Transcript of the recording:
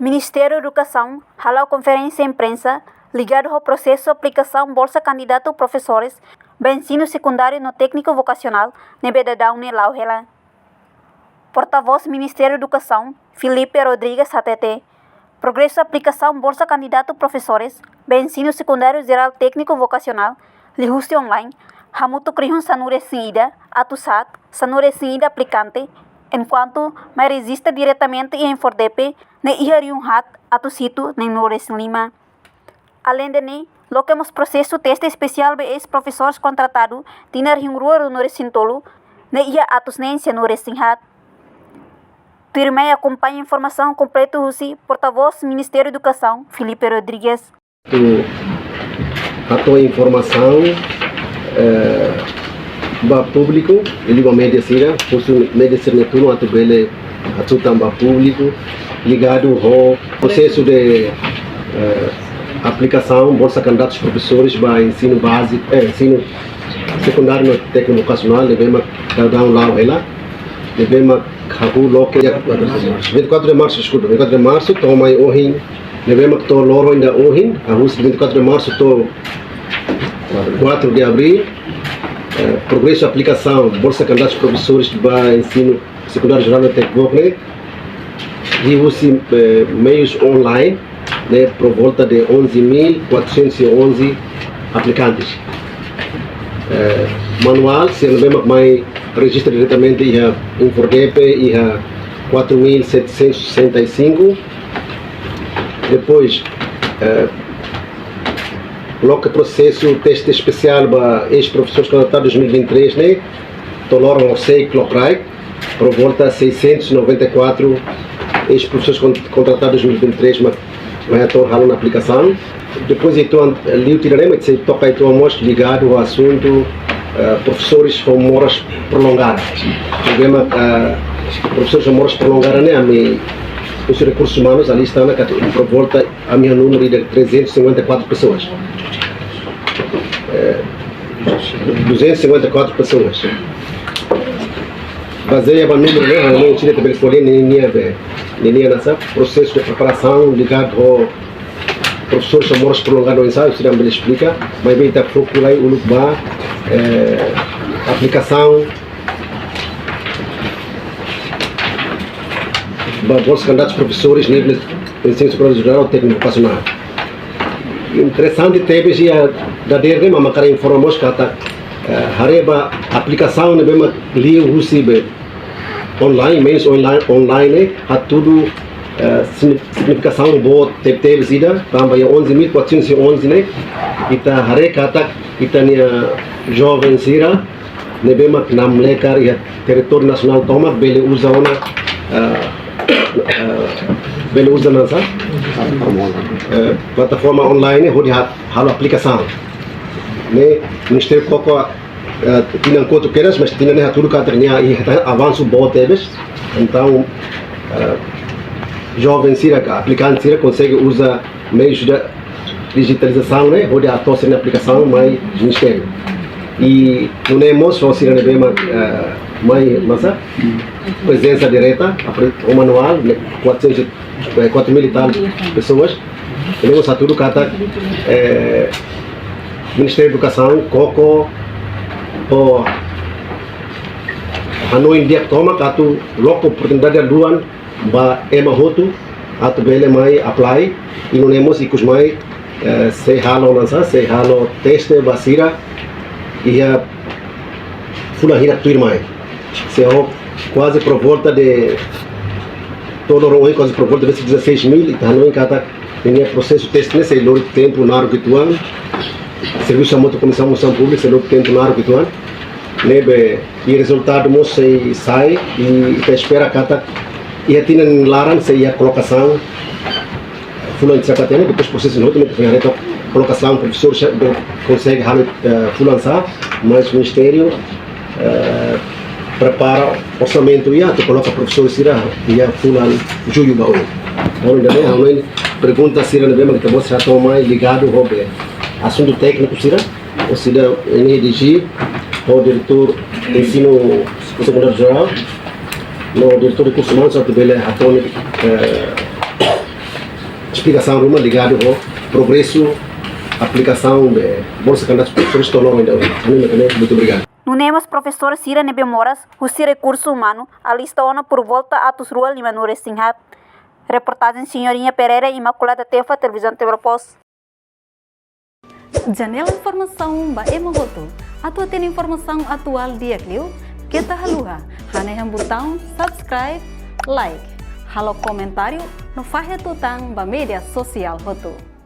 Ministério da Educação hala conferência de imprensa ligado ao processo de aplicação Bolsa Candidato Professores do ensino secundário no técnico vocacional na Bedadão e Lauhela. Porta-voz do Ministério da Educação, Felipe Rodrigues ATT, progresso da aplicação Bolsa Candidato Professores do ensino secundário geral técnico vocacional, lihuste online, hamuto krihun sanure singida, atusat, sanure singida aplicante, enquanto mais resiste diretamente e em fordepe na iharium hat atusitu na Nores Lima. Além de nem, loquemos processo teste especial be ex-professores contratado tinar hingrua no recintolo na ia atusnência no recinhat. Turmei acompanha informação completa Russi, porta-voz do Ministério da Educação, Felipe Rodrigues. A tua informação ba público, ele vai medicina, posso medicina tudo até bele atu também público ligado ao processo de aplicação bolsa candidatos professores para ensino básico, ensino secundário no técnico vocacional, devemos dar um lá ela, devemos habu loke 24 de março, desculpa, 24 de março toma ohin, devemos to loro ainda ohin, a 24 de março to 4 de abril. Progresso de aplicação bolsa candidatos professores para ensino secundário geral no técnico e os meios online, né, por volta de 11.411 aplicantes. Manual, se não vemos mais registra diretamente em Fordepe e 4.765. Depois coloca processo teste especial para ex-professores contratados 2023, né? Toloram ao ciclo CRAI, por volta 694 ex-professores contratados 2023, mas vai atuar na aplicação. Depois então ali o tiraremos se toca então mostra ligado ao assunto professores com moras prolongadas. Problema professores com moras prolongadas, né? Os recursos humanos ali estão por volta a minha número de 354 pessoas. 254 pessoas. Baseia para número, né? Não tinha também escolher nem nessa processo de preparação ligado ao professores com moras prolongadas no ensaio, se não me explica, mas bem está procurar o lugar aplicação bolsa candidatos professores nível de ensino superior geral técnico vocacional. Interessante teve já da dele mas cara informamos que a hareba aplicação ne bem li o recibe online meios online a tudo significação boa teve sida também 11.411 né e tá hareka tá itania jovem sira ne bem nam lekar e território nacional toma bele usa ona bele usa nasa plataforma online onde há aplicação né Ministério pouco tinha quanto queres mas tinha né tudo que tinha e avanço bom teves então jovem sira aplicante sira consegue usar meios de digitalização né onde há tosse na aplicação mais Ministério e não é moço sira né bem massa presença direta o manual 4.000 e tal pessoas temos tudo kata Ministério da Educação Coco o Hanoi dia toma katu loco oportunidade duan ba emahotu atu bele mai apply e não temos icos mai se halo lança se halo teste basira e a fula hira tuir mai se quase por volta de todo o quase por volta de 16.000 e Hanoi kata tinha processo teste nesse longo tempo na hora que tuan serviço a moto comissão moção pública se longo tempo na hora que tuan nebe e resultado moça sai e espera kata e tinha laran se ia colocação fulano de Zacatena depois processo no outro então colocação professor consegue fulançar mas o Ministério prepara orçamento e tu coloca professor sira e a fulano julho baú onde né onde pergunta sira bem que você já toma ligado ao assunto técnico sira ou sira NDG o diretor de ensino secundário geral no diretor de cursos humanos só que ele atone explicação uma ligado ao progresso, aplicação de Bolsa Candidatos Professores Tolong ainda hoje. Muito obrigado. Nunemos professor Sira Nebe Moras, o recurso humano, a lista ona por volta a tus rua lima nure singhat. Reportagem Senhorinha Pereira, Imaculada Tefa, Televisão Tebropos. Janela Informação ba Emahoto. Atua tem informação atual dia Clio. Kita haluha. Haneham botão subscribe, like. Halo comentário no Fahia Tutang ba media sosial Hoto.